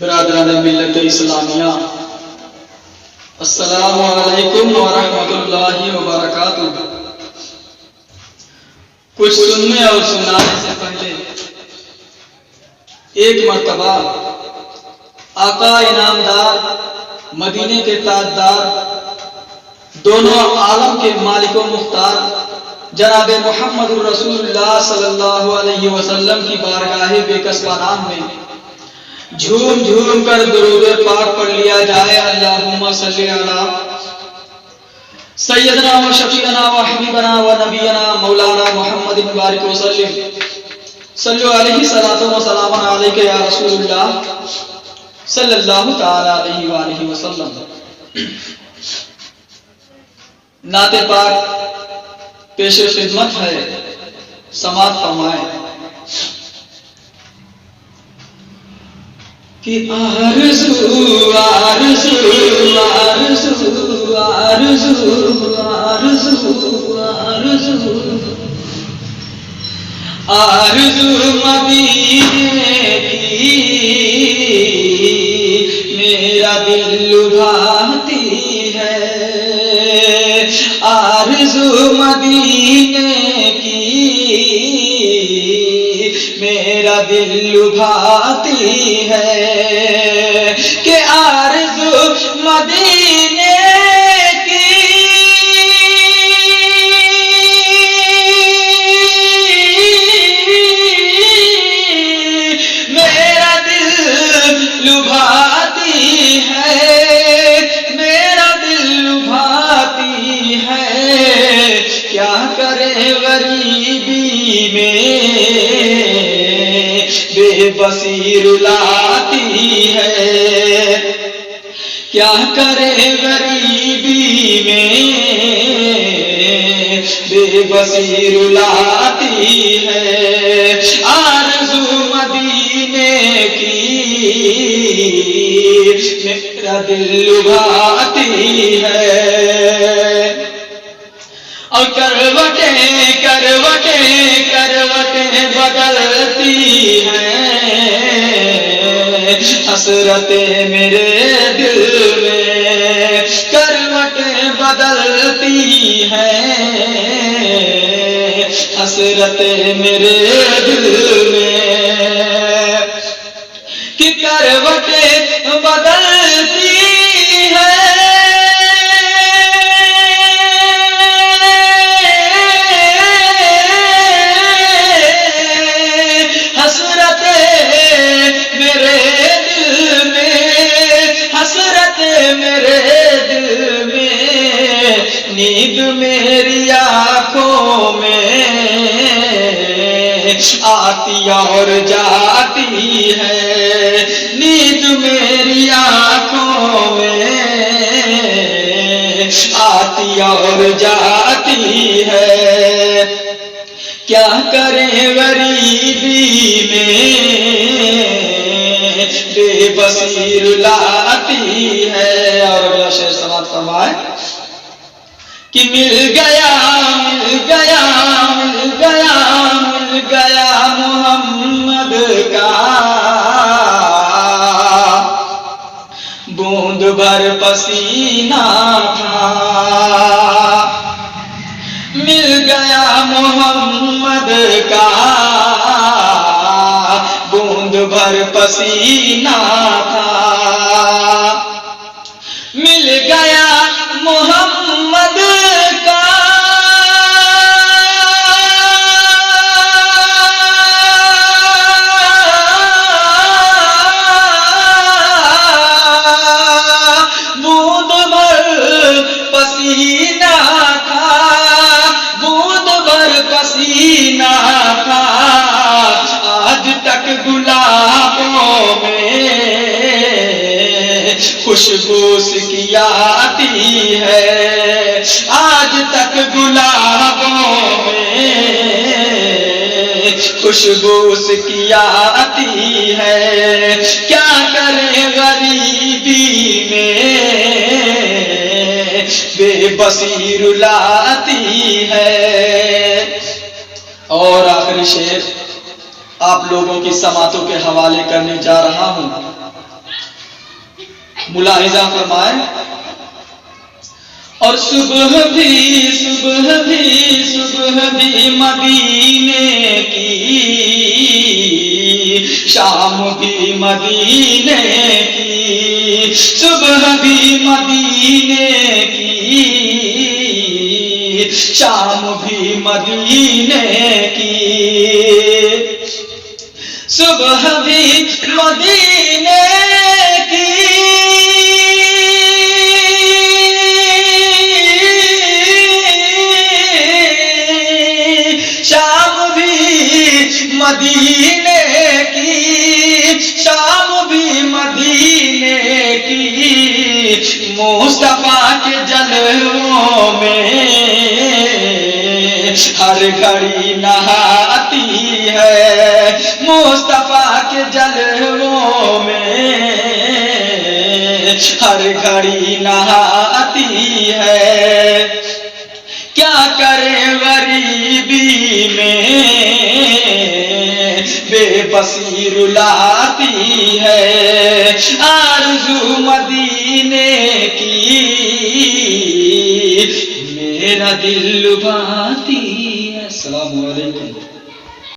برادران ملت اسلامیہ، السلام علیکم ورحمۃ اللہ وبرکاتہ۔ کچھ سننے اور سنانے سے پہلے ایک مرتبہ آقا انعامدار، مدینے کے تاجدار، دونوں عالم کے مالک و مختار جناب محمد رسول اللہ صلی اللہ علیہ وسلم کی بارگاہ بے کس پناہ میں جھوم جھوم کر درود پاک پڑھ لیا جائے۔ اللہم صلی علی سیدنا و شفیعنا و حبیبنا و نبینا مولانا محمد بارک وسلم، صلو علیہ صلاۃ و سلام علیک یا رسول اللہ صلی اللہ تعالی علیہ وآلہ وسلم۔ نعت پاک پیش خدمت ہے، سماعت فرمائیں کہ آرزو آرزو آرزو آرزو آرزو آرزو آرزو مدینے کی میرا دل لبھاتی ہے، آرزو مدینے کی میرا دل لبھاتی ہے، کہ آرزو مدینے کی میرا دل لبھاتی ہے، میرا دل لبھاتی ہے۔ کیا کرے غریبی میں بے بسی رلاتی ہے، کیا کرے غریبی میں بے بسی رلاتی ہے، آرزو مدینے کی میرا دل لبھاتی ہے۔ اور کروٹیں کروٹیں کروٹیں بدلتی ہیں، حسرتیں میرے دل میں کروٹیں بدلتی ہیں، حسرتیں میرے دل میں، کہ کروٹیں بدلتی ہیں، نیند میری آنکھوں میں آتی اور جاتی ہے، نیند میری آنکھوں میں آتی اور جاتی ہے، کیا کریں غریبی میں بے بسی رلاتی ہے۔ اور اگلا شعر سماعت فرمائے کہ مل گیا مل گیا مل گیا مل گیا محمد کا بوند بھر پسینہ تھا، مل گیا محمد کا بوند بھر پسینہ تھا، مل گیا محمد کا بوند بھر پسینہ تھا، بوند بھر پسینہ تھا، آج تک گلابوں میں خوشبو اس کی آتی ہے، آج تک گلابوں میں خوشبو اس کی آتی ہے، کیا کرے غریبی میں بے بسی رلاتی ہے۔ اور آخری شعر آپ لوگوں کی سماعتوں کے حوالے کرنے جا رہا ہوں۔ ملاحظہ فرمائیں. اور صبح بھی مدینے کی، شام بھی مدینے کی، صبح بھی مدینے کی، شام بھی مدینے کی، صبح بھی مدینے کی، شام بھی مدینے کی، شام بھی مدینے کی، مصطفیٰ کے جلووں میں ہر گھڑی نہاتی ہے، مصطفیٰ کے جلووں میں ہر گھڑی نہاتی ہے. کیا کرے غریبی میں بے بسی رلاتی ہے، آرزو مدینے کی میرا دل لبھاتی ہے. السلام علیکم.